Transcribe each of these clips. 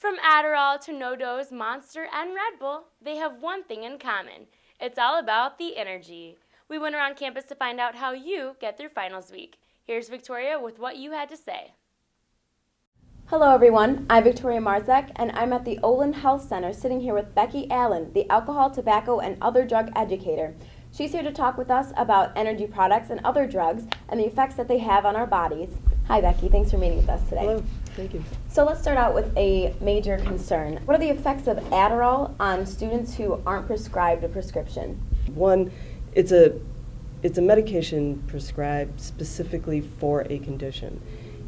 From Adderall to No-Dose, Monster, and Red Bull, they have one thing in common. It's all about the energy. We went around campus to find out how you get through finals week. Here's Victoria with what you had to say. Hello everyone, I'm Victoria Marzek and I'm at the Olin Health Center sitting here with Becky Allen, the alcohol, tobacco, and other drug educator. She's here to talk with us about energy products and other drugs and the effects that they have on our bodies. Hi Becky, thanks for meeting with us today. Hello, thank you. So let's start out with a major concern. What are the effects of Adderall on students who aren't prescribed a prescription? One, it's a medication prescribed specifically for a condition.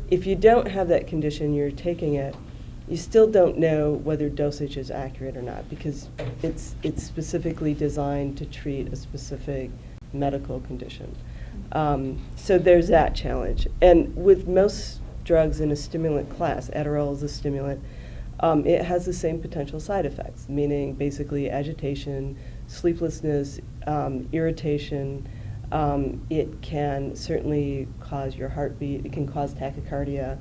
If you don't have that condition, you're taking it, you still don't know whether dosage is accurate or not because it's specifically designed to treat a specific medical condition. So there's that challenge. And with most drugs in a stimulant class, Adderall is a stimulant, it has the same potential side effects, meaning basically agitation, sleeplessness, irritation. It can certainly cause your heartbeat. It can cause tachycardia.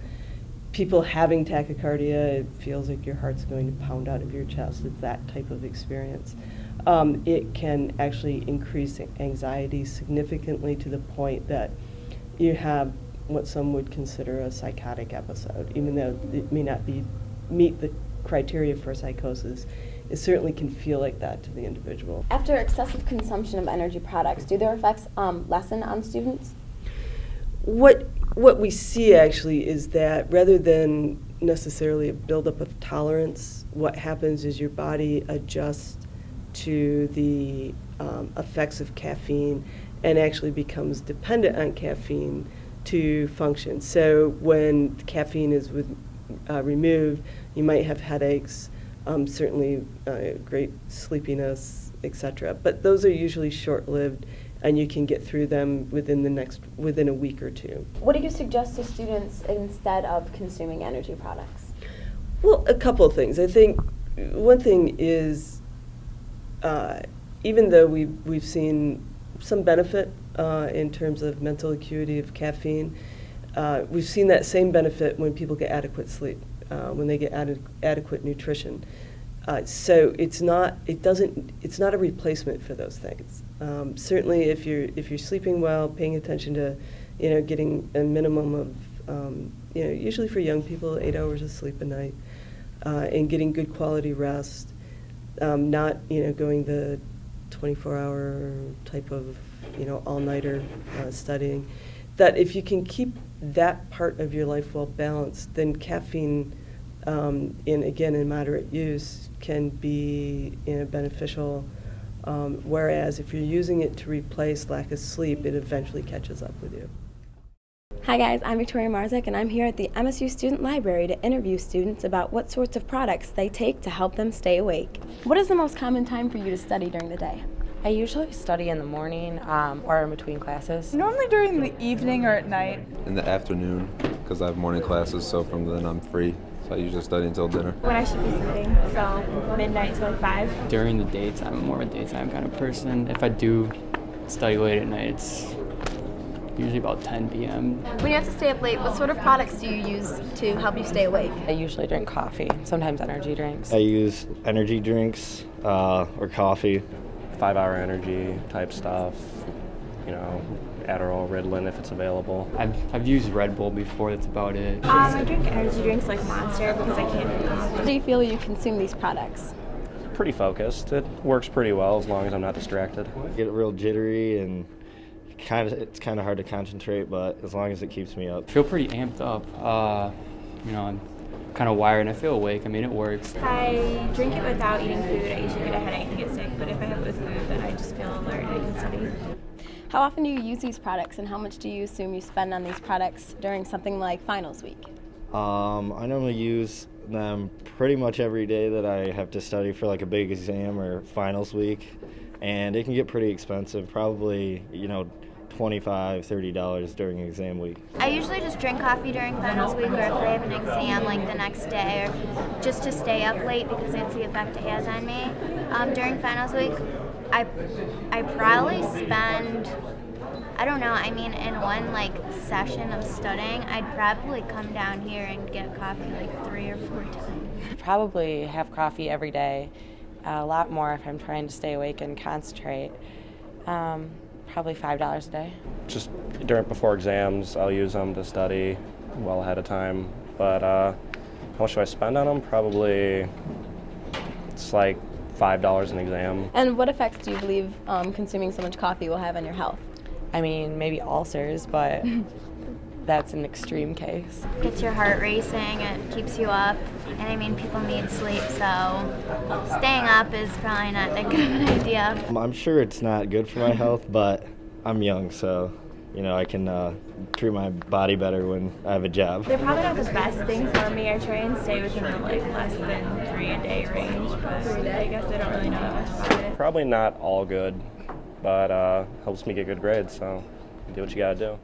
People having tachycardia, it feels like your heart's going to pound out of your chest. It's that type of experience. It can actually increase anxiety significantly to the point that you have what some would consider a psychotic episode, even though it may not meet the criteria for psychosis. It certainly can feel like that to the individual. After excessive consumption of energy products, do their effects lessen on students? What we see actually is that rather than necessarily a buildup of tolerance, what happens is your body adjusts to the effects of caffeine and actually becomes dependent on caffeine to function. So when caffeine is removed, you might have headaches, certainly great sleepiness, etc. But those are usually short-lived, and you can get through them within a week or two. What do you suggest to students instead of consuming energy products? Well, a couple of things. I think one thing is, even though we've seen some benefit in terms of mental acuity of caffeine, we've seen that same benefit when people get adequate sleep. When they get adequate nutrition, so it's not a replacement for those things. Certainly, if you're sleeping well, paying attention to, getting a minimum of, usually for young people, 8 hours of sleep a night, and getting good quality rest, not going the 24-hour type of all-nighter studying. That if you can keep that part of your life well balanced, then caffeine, in moderate use, can be beneficial. Whereas if you're using it to replace lack of sleep, it eventually catches up with you. Hi guys, I'm Victoria Marzek and I'm here at the MSU Student Library to interview students about what sorts of products they take to help them stay awake. What is the most common time for you to study during the day? I usually study in the morning or in between classes. Normally during the evening or at night. In the afternoon, because I have morning classes, so from then I'm free. So I usually study until dinner. When I should be sleeping, so midnight to like 5. During the daytime, I'm more of a daytime kind of person. If I do study late at night, it's usually about 10 p.m. When you have to stay up late, what sort of products do you use to help you stay awake? I usually drink coffee, sometimes energy drinks. I use energy drinks or coffee. 5-hour energy type stuff, Adderall, Ritalin if it's available. I've used Red Bull before, that's about it. I drink energy drinks like Monster because I can't drink coffee. How do you feel you consume these products? Pretty focused. It works pretty well as long as I'm not distracted. Get real jittery and it's kind of hard to concentrate, but as long as it keeps me up. I feel pretty amped up. I'm kind of wired and I feel awake. I mean, it works. I drink it without eating food. I usually get a headache and get sick, but if I have it with food, then I just feel alert and I can study. How often do you use these products and how much do you assume you spend on these products during something like finals week? I normally use them pretty much every day that I have to study for like a big exam or finals week, and it can get pretty expensive, probably, $25, $30 during exam week. I usually just drink coffee during finals week or if I have an exam like the next day or just to stay up late because that's the effect it has on me. During finals week, I probably spend, in one session of studying, I'd probably come down here and get coffee like 3 or 4 times. probably have coffee every day, a lot more if I'm trying to stay awake and concentrate. Probably $5 a day. Just before exams, I'll use them to study well ahead of time. But how much do I spend on them? Probably it's like $5 an exam. And what effects do you believe consuming so much coffee will have on your health? I mean, maybe ulcers, but that's an extreme case. Gets your heart racing, it keeps you up, and I mean, people need sleep, so staying up is probably not that good of an idea. I'm sure it's not good for my health, but I'm young, so I can treat my body better when I have a job. They're probably not the best thing for me. I try and stay within the less than 3 a day range, but I guess I don't really know that much about it. Probably not all good, but helps me get good grades, so do what you gotta do.